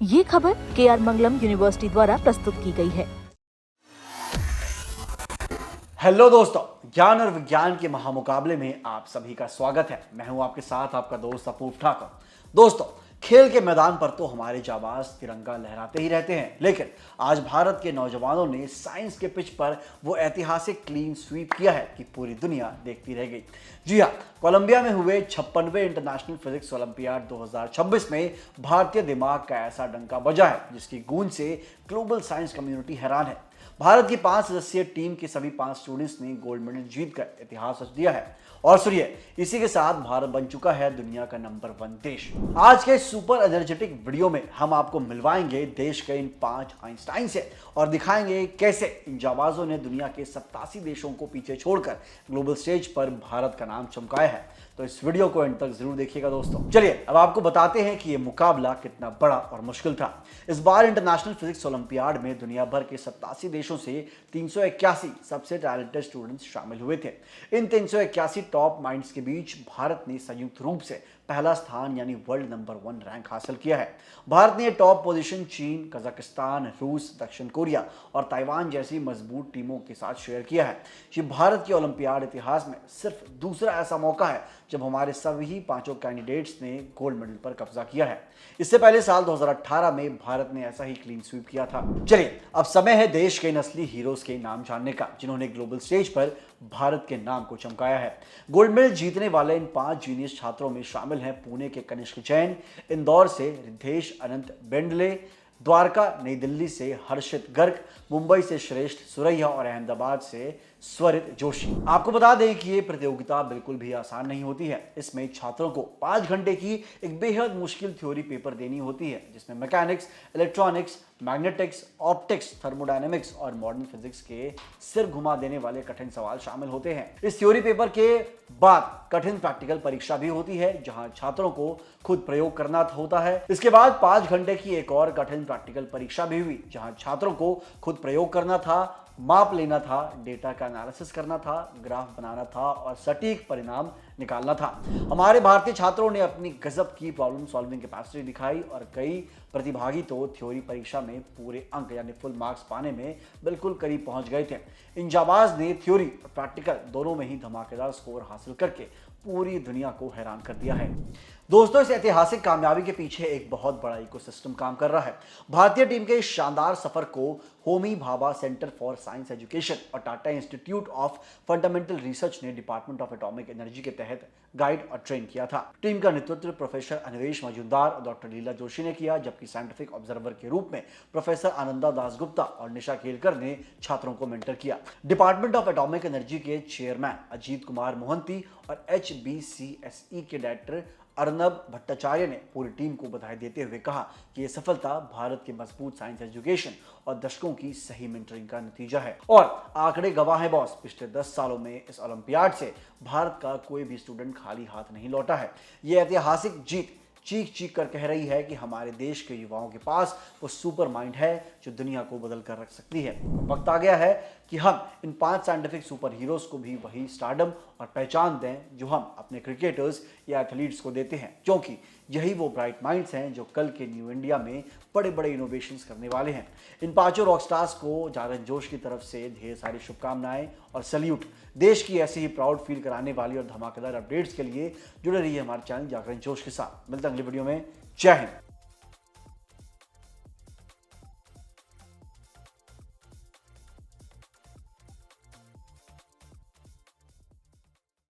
ये खबर KR मंगलम university द्वारा प्रस्तुत की गई है। हेलो दोस्तों, ज्ञान और विज्ञान के महामुकाबले में आप सभी का स्वागत है। मैं हूं आपके साथ आपका दोस्त अपूर्व ठाकुर। दोस्तों, खेल के मैदान पर तो हमारे जाबाज तिरंगा लहराते ही रहते हैं, लेकिन आज भारत के नौजवानों ने साइंस के पिच पर वो ऐतिहासिक क्लीन स्वीप किया है कि पूरी दुनिया देखती रह गई। जी हाँ, कोलंबिया में हुए 56वें इंटरनेशनल फिजिक्स ओलंपियाड 2026 में भारतीय दिमाग का ऐसा डंका बजा है जिसकी गूंज से ग्लोबल साइंस कम्युनिटी हैरान है। भारत की 5 सदस्यीय टीम के सभी 5 स्टूडेंट्स ने गोल्ड मेडल जीतकर इतिहास रच दिया है। और सुनिए, इसी के साथ भारत बन चुका है दुनिया का नंबर 1 देश। आज के सुपर एनर्जेटिक वीडियो में हम आपको मिलवाएंगे देश के इन 5 आइंस्टाइन से और दिखाएंगे कैसे इन जाबाजों ने दुनिया के 87 देशों को पीछे छोड़कर ग्लोबल स्टेज पर भारत का नाम चमकाया है। तो इस वीडियो को अंत तक जरूर देखिएगा दोस्तों। चलिए अब आपको बताते हैं कि यह मुकाबला कितना बड़ा और मुश्किल था। इस बार इंटरनेशनल फिजिक्स ओलंपियाड में दुनिया भर के 87 देशों से 381 सबसे टैलेंटेड स्टूडेंट्स शामिल हुए थे। इन 381 टॉप माइंड्स के बीच भारत ने संयुक्त रूप से पहला स्थान यानी वर्ल्ड नंबर 1 रैंक हासिल किया है। भारत ने टॉप पोजीशन चीन, कजाकिस्तान, रूस, दक्षिण कोरिया और ताइवान जैसी मजबूत टीमों के साथ शेयर किया है। ये भारत के ओलंपियाड इतिहास में सिर्फ दूसरा ऐसा मौका है जब हमारे सभी 5 कैंडिडेट्स ने गोल्ड मेडल पर कब्जा किया है। इससे पहले साल 2018 में भारत ने ऐसा ही क्लीन स्वीप किया था। चलिए अब समय है देश के असली हीरोज के नाम जानने का, जिन्होंने ग्लोबल स्टेज पर भारत के नाम को चमकाया है। गोल्ड मेडल जीतने वाले इन 5 जीनियस छात्रों में शामिल हैं पुणे के कनिष्क जैन, इंदौर से रिद्धेश अनंत बेंडले, द्वारका नई दिल्ली से हर्षित गर्ग, मुंबई से श्रेष्ठ सुरैया और अहमदाबाद से स्वरित जोशी। आपको बता दें कि ये प्रतियोगिता बिल्कुल भी आसान नहीं होती है। इसमें छात्रों को 5 घंटे की एक बेहद मुश्किल थ्योरी पेपर देनी होती है, जिसमें mechanics, electronics, magnetics, optics, thermodynamics और मॉडर्न फिजिक्स के सिर घुमा देने वाले कठिन सवाल शामिल होते हैं। इस थ्योरी पेपर के बाद कठिन प्रैक्टिकल परीक्षा भी होती है, जहां छात्रों को खुद प्रयोग करना होता है। इसके बाद 5 घंटे की एक और कठिन प्रैक्टिकल परीक्षा भी हुई, जहां छात्रों को खुद प्रयोग करना था, माप लेना था, डेटा का एनालिसिस करना था, ग्राफ बनाना था और सटीक परिणाम निकालना था। हमारे भारतीय छात्रों ने अपनी गजब की प्रॉब्लम सॉल्विंग कैपेसिटी दिखाई और कई प्रतिभागी तो थ्योरी परीक्षा में पूरे अंक यानी फुल मार्क्स पाने में बिल्कुल करीब पहुंच गए थे। इन जाबाज ने थ्योरी और प्रैक्टिकल दोनों में ही धमाकेदार स्कोर हासिल करके पूरी दुनिया को हैरान कर दिया है। दोस्तों, इस ऐतिहासिक कामयाबी के पीछे एक बहुत बड़ा इकोसिस्टम काम कर रहा है। भारतीय टीम के इस शानदार सफर को Homi Bhabha centre for science education और Tata institute of fundamental research ने डिपार्टमेंट ऑफ एटॉमिक एनर्जी के तहत गाइड और ट्रेन किया था। टीम का नेतृत्व प्रोफेसर अनिवेश मजूमदार और डॉक्टर लीला जोशी ने किया, जबकि साइंटिफिक ऑब्जर्वर के रूप में प्रोफेसर आनंदा दासगुप्ता और निशा केलकर ने छात्रों को मेंटर किया। डिपार्टमेंट ऑफ एटॉमिक एनर्जी के चेयरमैन अजीत कुमार मोहंती और HBCSE के डायरेक्टर अर्नब भट्टाचार्य ने पूरी टीम को बधाई देते हुए कहा कि यह सफलता भारत के मजबूत साइंस एजुकेशन और दशकों की सही मेंटरिंग का नतीजा है। और आंकड़े गवाह हैं बॉस, पिछले 10 सालों में इस ओलंपियाड से भारत का कोई भी स्टूडेंट खाली हाथ नहीं लौटा है। यह ऐतिहासिक जीत चीख चीख कर कह रही है कि हमारे देश के युवाओं के पास वो सुपर माइंड है जो दुनिया को बदल कर रख सकती है। वक्त आ गया है कि हम इन 5 साइंटिफिक सुपर हीरोज को भी वही स्टारडम और पहचान दें जो हम अपने क्रिकेटर्स या एथलीट्स को देते हैं, क्योंकि यही वो ब्राइट माइंड्स हैं जो कल के न्यू इंडिया में बड़े बड़े इनोवेशंस करने वाले हैं। इन 5 रॉक स्टार्स को जागरण जोश की तरफ से ढेर सारी शुभकामनाएं और सल्यूट। देश की ऐसी ही प्राउड फील कराने वाली और धमाकेदार अपडेट्स के लिए जुड़े रहिए हमारे चैनल जागरण जोश के साथ। मिलते हैं अगली वीडियो में। जय हिंद।